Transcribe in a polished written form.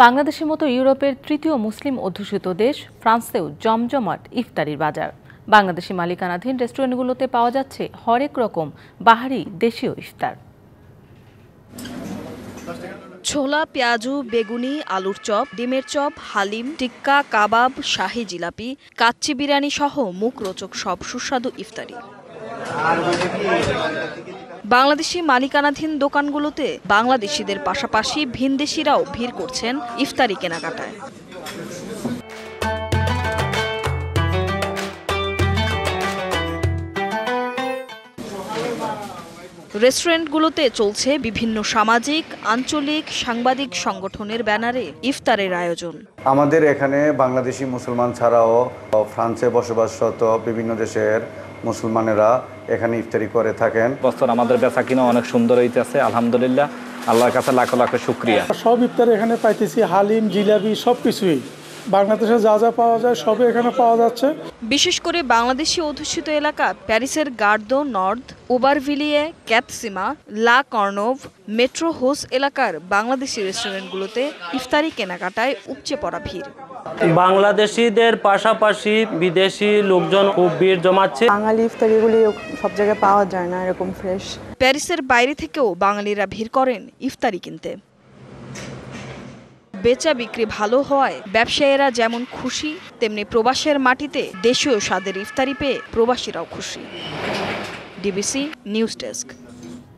বাংলাদেশের মতো ইউরোপের তৃতীয় মুসলিম অধ্যুষিত দেশ ফ্রান্সেও জমজমাট ইফতারির বাজার। বাংলাদেশি মালিকানাধীন রেস্টুরেন্টগুলোতে পাওয়া যাচ্ছে হরেক রকম বাহারি দেশীয় ইফতার। ছোলা, পেঁয়াজু, বেগুনি, আলুর চপ, ডিমের চপ, হালিম, টিক্কা, কাবাব, শাহী জিলাপি, কাচ্চি বিরিয়ানি সহ মুখরোচক সব সুস্বাদু ইফতারি। বাংলাদেশি মালিকানাধীন দোকানগুলোতে বাংলাদেশিদের পাশাপাশি ভিনদেশিরাও ভিড় করছেন ইফতারি কেনাকাটায়। রেস্টুরেন্টগুলোতে চলছে বিভিন্ন সামাজিক, আঞ্চলিক, সাংবাদিক সংগঠনের ব্যানারে ইফতারের আয়োজন। আমাদের এখানে বাংলাদেশি মুসলমান ছাড়াও ফ্রান্সে বসবাসরত বিভিন্ন দেশের মুসলমানেরা এখানে ইফতারি করে থাকেন। বছর আমাদের বেচা কিনা অনেক সুন্দর হইতেছে, আলহামদুলিল্লাহ, আল্লাহর কাছে লাখ লাখ শুকরিয়া। সব ইফতার এখানে পাইতেছি, হালিম, জিলাপি সবকিছুই বাংলাদেশে যা যা পাওয়া যায় সবই এখানে পাওয়া যাচ্ছে। বিশেষ করে বাংলাদেশি অধ্যুষিত এলাকা প্যারিসের গার্দো নর্দ, ওবারভিলিয়ে, ক্যাথসিমা, লা কর্নোভ, মেট্রো হোস এলাকার বাংলাদেশি রেস্টুরেন্টগুলোতে ইফতারি কেনাকাটায় উপচে পড়া ভিড়। বাংলাদেশিদের পাশাপাশি বিদেশি লোকজন খুব ভিড় জমাচ্ছে। বাঙালি ইফতারিগুলি সব জায়গায় পাওয়া যায় না এরকম ফ্রেশ। প্যারিসের বাইরে থেকেও বাঙালিরা ভিড় করেন ইফতারি কিনতে। বেচা বিক্রি ভালো হওয়ায় ব্যবসায়ীরা যেমন খুশি, তেমনি প্রবাসের মাটিতে দেশীয় স্বাদের ইফতারি পেয়ে প্রবাসীরাও খুশি। DBC news desk.